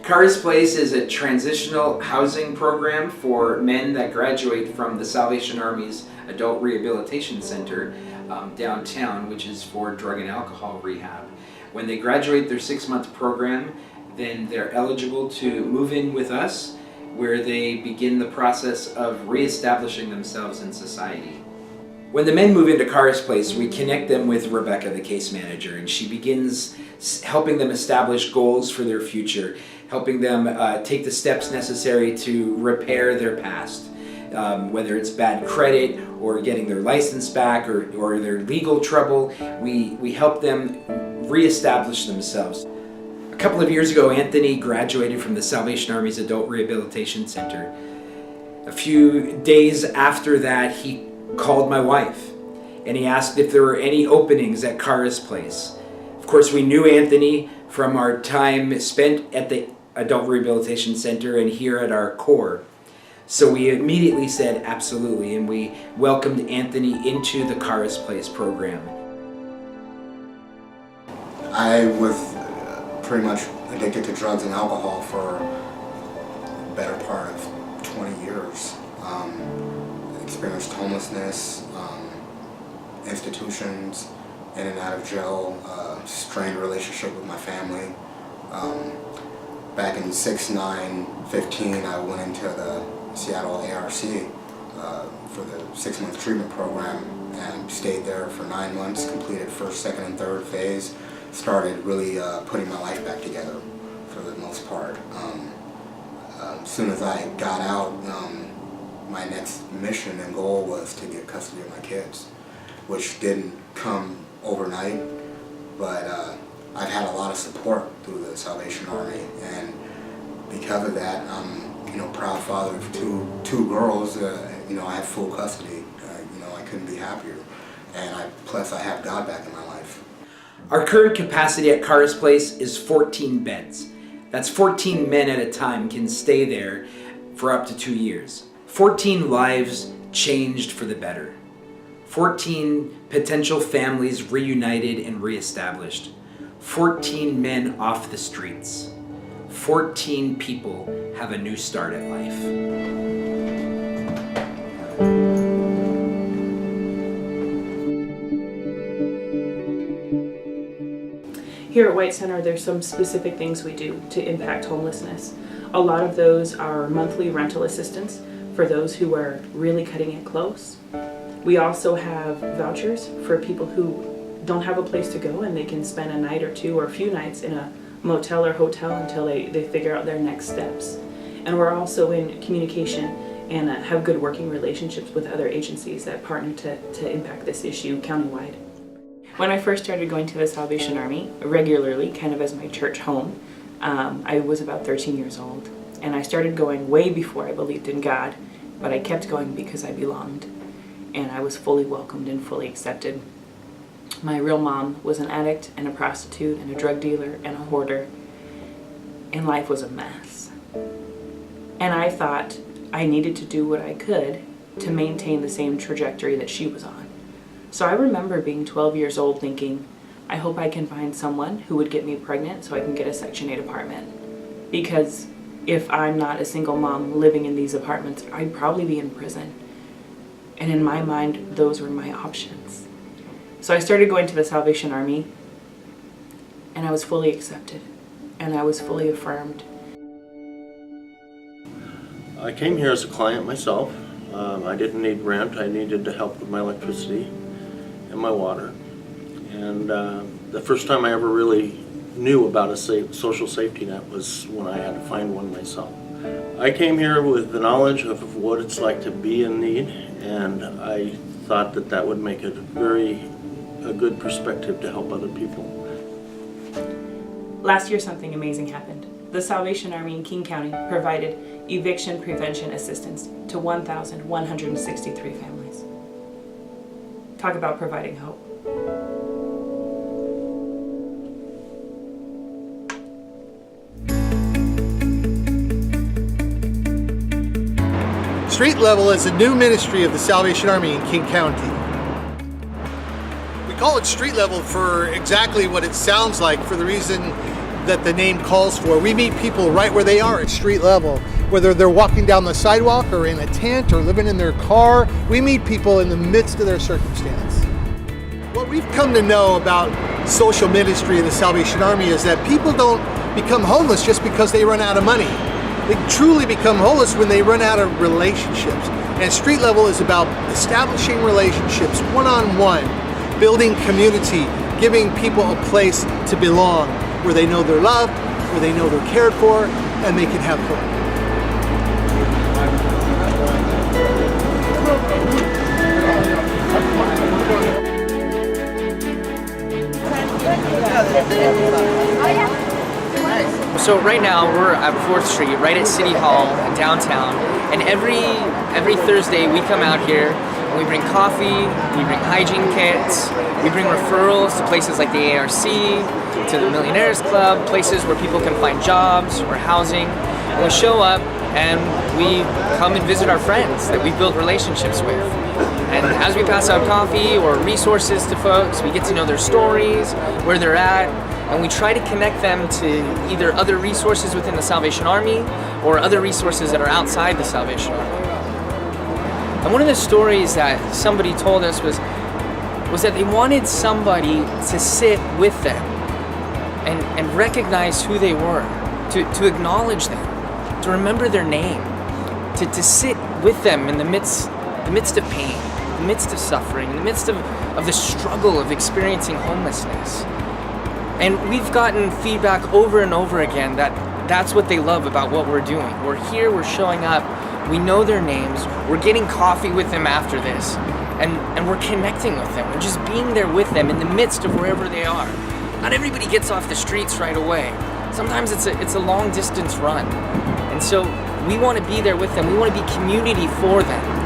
Cars Place is a transitional housing program for men that graduate from the Salvation Army's Adult Rehabilitation Center downtown, which is for drug and alcohol rehab. When they graduate their 6-month program, then they're eligible to move in with us, where they begin the process of reestablishing themselves in society. When the men move into Cars Place, we connect them with Rebecca, the case manager, and she begins helping them establish goals for their future, helping them take the steps necessary to repair their past, whether it's bad credit or getting their license back or their legal trouble. We help them reestablish themselves. A couple of years ago, Anthony graduated from the Salvation Army's Adult Rehabilitation Center. A few days after that, he called my wife and he asked if there were any openings at Cars Place. Of course, we knew Anthony from our time spent at the Adult Rehabilitation Center and here at our core. So we immediately said absolutely, and we welcomed Anthony into the Cars Place program. I was pretty much addicted to drugs and alcohol for the better part of 20 years. Experienced homelessness, institutions, in and out of jail, strained relationship with my family. Back in 6/9/15, I went into the Seattle ARC for the 6-month treatment program and stayed there for 9 months, completed first, second, and third phase, started really putting my life back together for the most part. As soon as I got out, my next mission and goal was to get custody of my kids, which didn't come overnight, but I've had a lot of support through the Salvation Army, and because of that, I'm proud father of two girls. I have full custody. I couldn't be happier, and plus I have God back in my life. Our current capacity at Cars Place is 14 beds. That's 14 men at a time can stay there for up to 2 years. 14 lives changed for the better. 14 potential families reunited and reestablished. 14 men off the streets. 14 people have a new start at life. Here at White Center, there's some specific things we do to impact homelessness. A lot of those are monthly rental assistance for those who are really cutting it close. We also have vouchers for people who don't have a place to go and they can spend a night or two or a few nights in a motel or hotel until they figure out their next steps. And we're also in communication and have good working relationships with other agencies that partner to impact this issue countywide. When I first started going to the Salvation Army regularly, kind of as my church home, I was about 13 years old. And I started going way before I believed in God, but I kept going because I belonged. And I was fully welcomed and fully accepted. My real mom was an addict and a prostitute and a drug dealer and a hoarder, and life was a mess. And I thought I needed to do what I could to maintain the same trajectory that she was on. So I remember being 12 years old thinking, I hope I can find someone who would get me pregnant so I can get a Section 8 apartment. Because if I'm not a single mom living in these apartments, I'd probably be in prison. And in my mind, those were my options. So I started going to the Salvation Army, and I was fully accepted, and I was fully affirmed. I came here as a client myself. I didn't need rent. I needed help with my electricity and my water. And the first time I ever really knew about a social safety net was when I had to find one myself. I came here with the knowledge of what it's like to be in need, and I thought that would make it a good perspective to help other people. Last year something amazing happened. The Salvation Army in King County provided eviction prevention assistance to 1,163 families. Talk about providing hope. Street Level is a new ministry of the Salvation Army in King County. We call it Street Level for exactly what it sounds like, for the reason that the name calls for. We meet people right where they are at street level, whether they're walking down the sidewalk or in a tent or living in their car. We meet people in the midst of their circumstance. What we've come to know about social ministry of the Salvation Army is that people don't become homeless just because they run out of money. They truly become homeless when they run out of relationships. And street level is about establishing relationships one-on-one, building community, giving people a place to belong, where they know they're loved, where they know they're cared for, and they can have hope. So right now we're at 4th Street, right at City Hall in downtown, and every Thursday we come out here and we bring coffee, we bring hygiene kits, we bring referrals to places like the ARC, to the Millionaires Club, places where people can find jobs or housing. And we show up and we come and visit our friends that we've built relationships with. And as we pass out coffee or resources to folks, we get to know their stories, where they're at, and we try to connect them to either other resources within the Salvation Army or other resources that are outside the Salvation Army. And one of the stories that somebody told us was that they wanted somebody to sit with them and recognize who they were, to acknowledge them, to remember their name, to sit with them in the midst of pain, the midst of suffering, in the midst of the struggle of experiencing homelessness. And we've gotten feedback over and over again that that's what they love about what we're doing. We're here, we're showing up, we know their names, we're getting coffee with them after this, and we're connecting with them. We're just being there with them in the midst of wherever they are. Not everybody gets off the streets right away. Sometimes it's a long distance run. And so we want to be there with them. We want to be community for them.